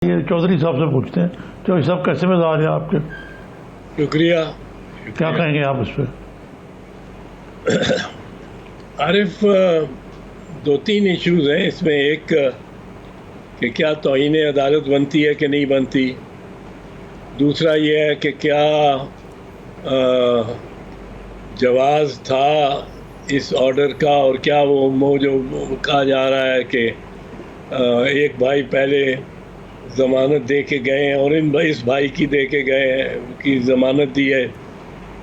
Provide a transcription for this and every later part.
یہ چودھری صاحب سے پوچھتے ہیں. چودھری صاحب کیسے مزاج ہیں آپ کے؟ شکریہ. کیا کہیں گے آپ اس پہ؟ عارف، دو تین ایشوز ہیں اس میں. ایک کہ کیا توہین عدالت بنتی ہے کہ نہیں بنتی. دوسرا یہ ہے کہ کیا جواز تھا اس آرڈر کا، اور کیا وہ جو کہا جا رہا ہے کہ ایک بھائی پہلے ضمانت دے کے گئے ہیں اور اس بھائی کی دے کے گئے ہیں کی ضمانت دی ہے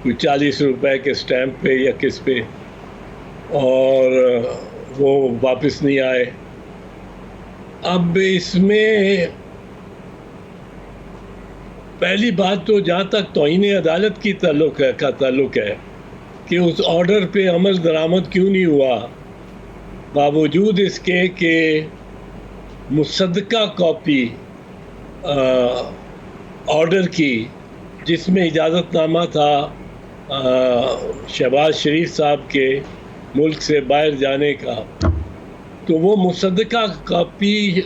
کوئی 40 روپے کے سٹیمپ پہ یا کس پہ، اور وہ واپس نہیں آئے. اب اس میں پہلی بات تو جہاں تک توہین عدالت کی تعلق ہے کہ اس آرڈر پہ عمل درآمد کیوں نہیں ہوا، باوجود اس کے کہ مصدقہ کاپی آرڈر کی جس میں اجازت نامہ تھا شہباز شریف صاحب کے ملک سے باہر جانے کا، تو وہ مصدقہ کاپی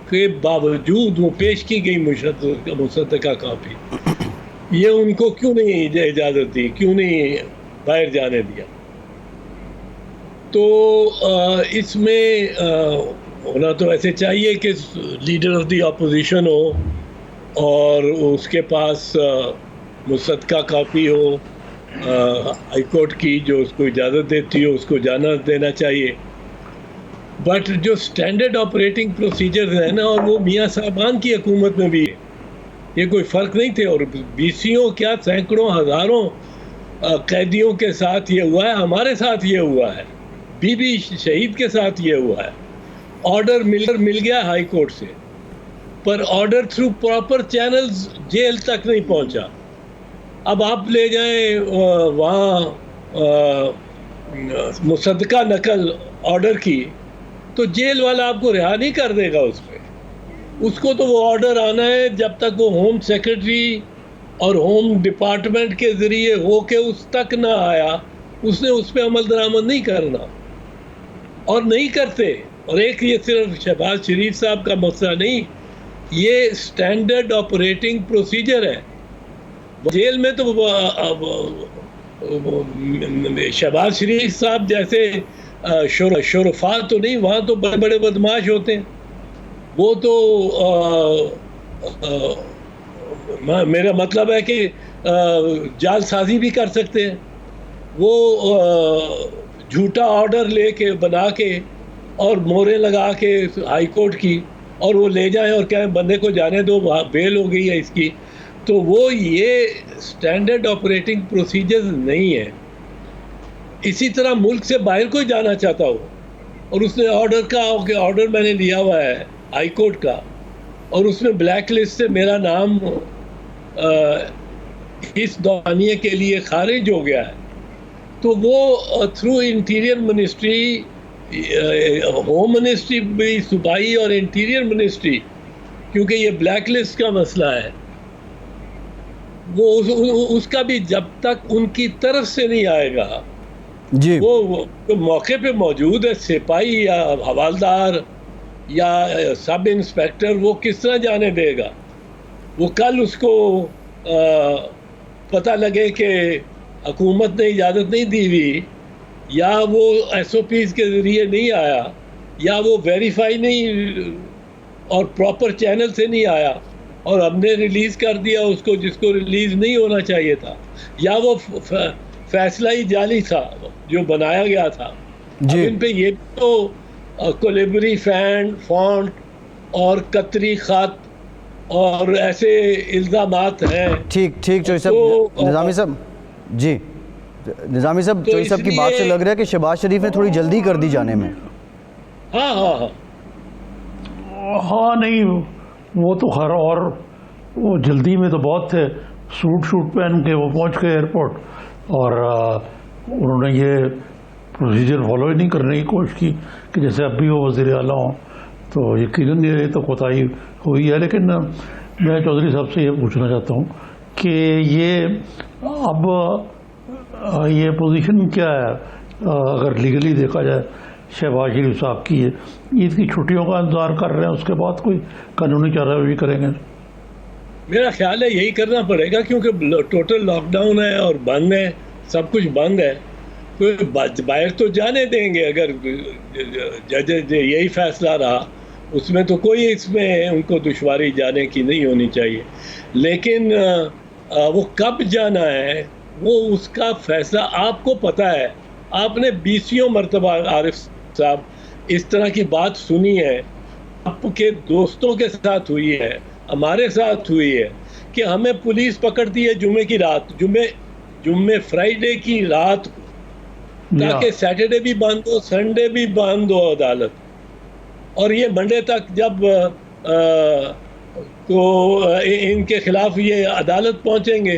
کے باوجود وہ پیش کی گئی مصدقہ کاپی، یہ ان کو کیوں نہیں اجازت دی، کیوں نہیں باہر جانے دیا. تو اس میں ہونا تو ایسے چاہیے کہ لیڈر آف دی اپوزیشن ہو اور اس کے پاس مصدقہ کاپی ہو ہائی کورٹ کی جو اس کو اجازت دیتی ہو، اس کو جانا دینا چاہیے. بٹ جو سٹینڈرڈ آپریٹنگ پروسیجر ہے نا، اور وہ میاں صاحبان کی حکومت میں بھی ہے، یہ کوئی فرق نہیں تھے. اور بیسیوں کیا سینکڑوں ہزاروں قیدیوں کے ساتھ یہ ہوا ہے، ہمارے ساتھ یہ ہوا ہے، بی بی شہید کے ساتھ یہ ہوا ہے. آرڈر مل گیا ہائی کورٹ سے، پر order through proper channels jail تک نہیں پہنچا. اب آپ لے جائیں وہاں مصدقہ نقل آرڈر کی، تو جیل والا آپ کو رہا نہیں کر دے گا. اس کو تو وہ آرڈر آنا ہے جب تک وہ ہوم سیکرٹری اور ہوم ڈپارٹمنٹ کے ذریعے ہو کے اس تک نہ آیا، اس نے اس پہ عمل درآمد نہیں کرنا، اور نہیں کرتے. اور ایک یہ صرف شہباز شریف صاحب کا مسئلہ نہیں، یہ سٹینڈرڈ آپریٹنگ پروسیجر ہے. جیل میں تو شہباز شریف صاحب جیسے شرفاء تو نہیں، وہاں تو بڑے بڑے بدماش ہوتے ہیں. وہ تو میرا مطلب ہے کہ جعل سازی بھی کر سکتے ہیں. وہ جھوٹا آرڈر لے کے بنا کے اور مہریں لگا کے ہائی کورٹ کی، اور وہ لے جائیں اور کہیں بندے کو جانے دو، بیل ہو گئی ہے اس کی. تو وہ یہ سٹینڈرڈ آپریٹنگ پروسیجر نہیں ہے. اسی طرح ملک سے باہر کوئی جانا چاہتا ہو اور اس نے آرڈر کہا ہو کہ آرڈر میں نے لیا ہوا ہے ہائی کورٹ کا، اور اس میں بلیک لسٹ سے میرا نام اس دورانیے کے لیے خارج ہو گیا ہے، تو وہ through interior ministry, home ministry بھی صوبائی اور انٹیریئر منسٹری، کیونکہ یہ بلیک لسٹ کا مسئلہ ہے، وہ اس کا بھی جب تک ان کی طرف سے نہیں آئے گا، جی وہ موقع پہ موجود ہے سپاہی یا حوالدار یا سب انسپیکٹر، وہ کس طرح جانے دے گا. وہ کل اس کو پتہ لگے کہ حکومت نے اجازت نہیں دی ہوئی، یا وہ ایس او پیز کے ذریعے نہیں آیا، یا وہ ویریفائی نہیں اور پراپر چینل سے نہیں آیا، اور ہم نے ریلیز کر دیا اس کو جس کو ریلیز نہیں ہونا چاہیے تھا، یا وہ فیصلہ ہی جعلی تھا جو بنایا گیا تھا. اب ان پہ یہ تو کولیبری فونٹ اور قطری خط اور ایسے الزامات ہیں. ٹھیک چوہدری صاحب، نظامی صاحب، جی نظامی صاحب، چوہدری صاحب کی بات سے لگ رہا ہے کہ شہباز شریف نے تھوڑی جلدی کر دی جانے میں. ہاں نہیں، وہ تو خیر، اور وہ جلدی میں تو بہت تھے. سوٹ پہن کے وہ پہنچ گئے ایئرپورٹ، اور انہوں نے یہ پروسیجر فالو ہی نہیں کرنے کی کوشش کی کہ جیسے اب بھی وہ وزیر اعلیٰ ہوں. تو یقیناً یہ تو کوتاہی ہوئی ہے. لیکن میں چودھری صاحب سے یہ پوچھنا چاہتا ہوں کہ یہ اب یہ پوزیشن کیا ہے اگر لیگلی دیکھا جائے शहबाज शरीफ साहब की ईद की छुट्टियों का इंतजार कर रहे हैं, उसके बाद कोई कानूनी कार्रवाई करेंगे? मेरा ख्याल है यही करना पड़ेगा, क्योंकि टोटल लॉकडाउन है और बंद है, सब कुछ बंद है। कोई बाहर तो जाने देंगे अगर जज यही फैसला रहा, उसमें तो कोई इसमें उनको दुश्वारी जाने की नहीं होनी चाहिए। लेकिन वो कब जाना है वो उसका फैसला आपको पता है। आपने 20 मरतबा आरिफ साहब इस तरह की बात सुनी है, आपके दोस्तों के साथ हुई है, हमारे साथ हुई है कि हमें पुलिस पकड़ती है जुम्मे की रात, जुम्मे फ्राइडे की रात को, ताकि सैटरडे भी बंद हो, संडे भी बंद हो अदालत, और ये मंडे तक जब इनके खिलाफ ये अदालत पहुंचेंगे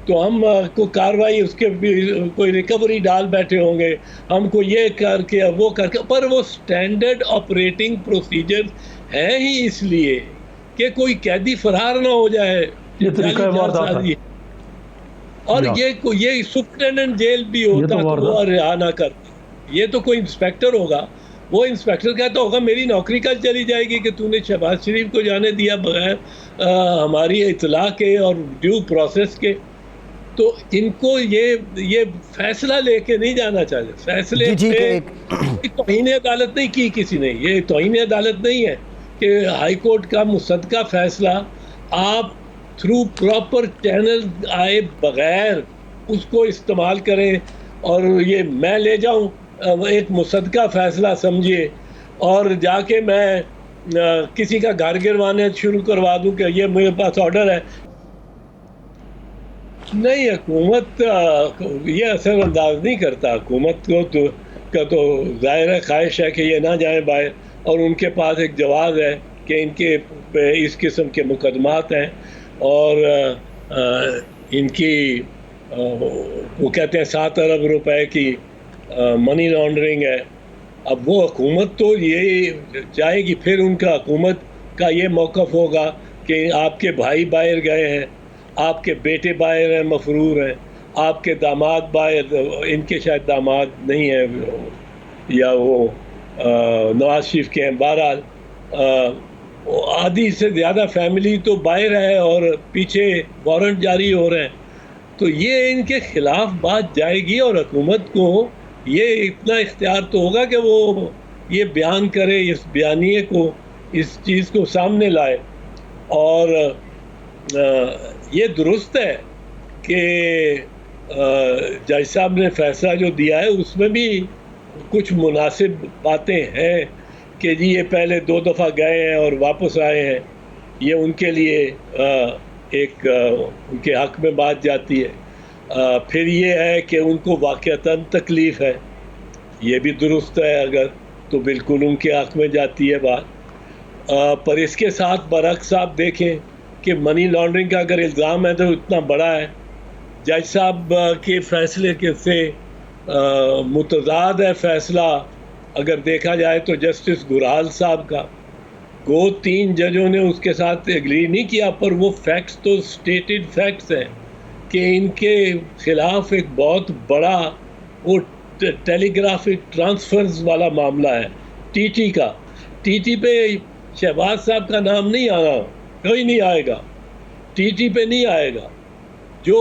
तो हम को कार्रवाई उसके भी कोई रिकवरी डाल बैठे होंगे, हमको ये करके वो करके, पर वो स्टैंडर्ड ऑपरेटिंग प्रोसीजर हैं ही इसलिए कि कोई कैदी फरार ना हो जाए। ये तरीका है। और ये सुप्रिटेंडेंट जेल भी होता तो वो रिहा ना करता। ये तो कोई इंस्पेक्टर होगा, वो इंस्पेक्टर कहता होगा मेरी नौकरी कल चली जाएगी कि तूने शहबाज शरीफ को जाने दिया बगैर हमारी इत्तला के और ड्यू प्रोसेस के। तो इनको ये फैसला लेके नहीं जाना चाहिए। फैसले पे तौहीन अदालत नहीं की किसी ने, ये तौहीन अदालत नहीं है कि हाई कोर्ट का मुसद्दका फैसला आप थ्रू प्रॉपर चैनल आए बगैर उसको इस्तेमाल करें और ये मैं ले जाऊं एक मुसद्दका फैसला समझिए और जाके मैं किसी का घर गिरवाने शुरू करवा दूं कि ये मेरे पास ऑर्डर है। नहीं, हुकूमत ये असरअंदाज नहीं करता। हुकूमत को तो ज़ाहिर है ख्वाहिश है कि ये ना जाए बाहर, और उनके पास एक जवाब है कि इनके इस किस्म के मुकदमात हैं और इनकी वो कहते हैं 7 अरब रुपए की मनी लॉन्ड्रिंग है। अब वो हुकूमत तो ये चाहेगी, फिर उनका हुकूमत का ये मौक़िफ़ होगा कि आपके भाई बाहर गए हैं, आपके बेटे बाहर हैं, मफरूर हैं, आपके दामाद बाहर, इनके शायद दामाद नहीं है या वो नवाज शरीफ के हैं। बहरहाल आधी से ज़्यादा फैमिली तो बाहर है और पीछे वारंट जारी हो रहे हैं। तो ये इनके ख़िलाफ़ बात जाएगी और हुकूमत को ये इतना इख्तियार तो होगा कि वो ये बयान करे, इस बयानिए को, इस चीज़ को सामने लाए। और ये दुरुस्त है कि जज साहब ने फैसला जो दिया है उसमें भी कुछ मुनासिब बातें हैं कि जी ये पहले 2 दफ़ा गए हैं और वापस आए हैं, ये उनके लिए एक उनके हक़ में बात जाती है। फिर ये है कि उनको वाक़अतन तकलीफ़ है, ये भी दुरुस्त है अगर, तो बिल्कुल उनके हक़ में जाती है बात। पर इसके साथ बरक्स आप देखें कि मनी लॉन्ड्रिंग का अगर इल्ज़ाम है तो इतना बड़ा है, जज साहब के फैसले के से मुतज़ाद है फैसला अगर देखा जाए तो जस्टिस गुराल साहब का। 3 जजों ने उसके साथ एग्री नहीं किया, पर वो फैक्ट्स तो स्टेटेड फैक्ट्स हैं कि इनके ख़िलाफ़ एक बहुत बड़ा वो टेलीग्राफिक ट्रांसफर्स वाला मामला है, टीटी का। टीटी पे शहबाज साहब का नाम नहीं आना, कोई नहीं आएगा, टीटी पे नहीं आएगा। जो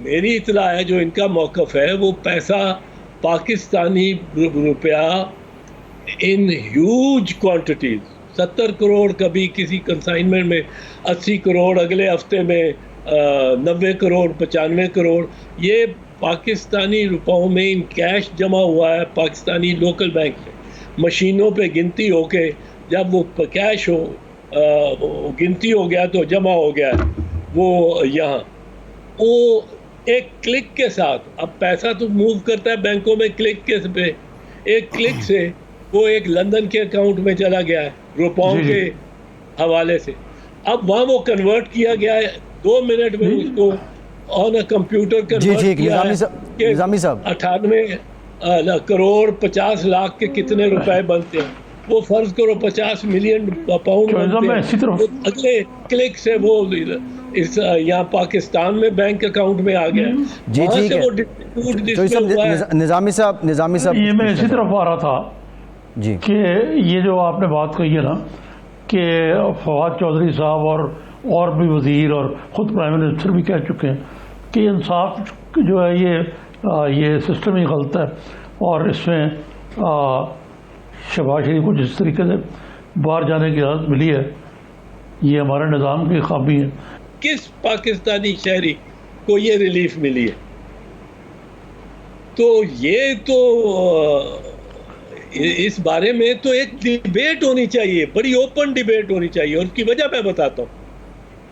मेरी इत्तला है, जो इनका मौक़िफ़ है, वो पैसा पाकिस्तानी रुपया इन ह्यूज क्वांटिटीज़, 70 करोड़ कभी किसी कंसाइनमेंट में, 80 करोड़ अगले हफ्ते में, 90 करोड़, 95 करोड़, ये पाकिस्तानी रुपयों में इन कैश जमा हुआ है पाकिस्तानी लोकल बैंक में। मशीनों पे गिनती हो के जब वो कैश हो गिनती हो गया तो जमा हो गया वो यहाँ, वो एक क्लिक के साथ, अब पैसा तो मूव करता है बैंकों में क्लिक के पे, एक क्लिक से वो एक लंदन के अकाउंट में चला गया है रुपयों के हवाले से। अब वहाँ वो कन्वर्ट किया गया है 2 मिनट में, उसको ऑन अ कंप्यूटर कन्वर्ट किया है। निज़ामी साहब 98 करोड़ 50 लाख के कितने रुपए बनते हैं, वो फर्ज करो 50 मिलियन पाउंड बनते हैं, तो अगले क्लिक से वो इस यहाँ पाकिस्तान में बैंक अकाउंट में आ गया। जी ठीक है। निज़ामी साहब ये मैं इसी तरफ आ रहा था جی کہ یہ جو آپ نے بات کہی ہے نا کہ فواد چودھری صاحب اور بھی وزیر اور خود پرائم منسٹر بھی کہہ چکے ہیں کہ انصاف جو ہے یہ سسٹم ہی غلط ہے، اور اس میں شہباز شریف کو جس طریقے سے باہر جانے کی اجازت ملی ہے یہ ہمارے نظام کی خامی ہے۔ کس پاکستانی شہری کو یہ ریلیف ملی ہے؟ تو یہ تو اس بارے میں تو ایک ڈیبیٹ ہونی چاہیے، بڑی اوپن ڈیبیٹ ہونی چاہیے، اور اس کی وجہ میں بتاتا ہوں۔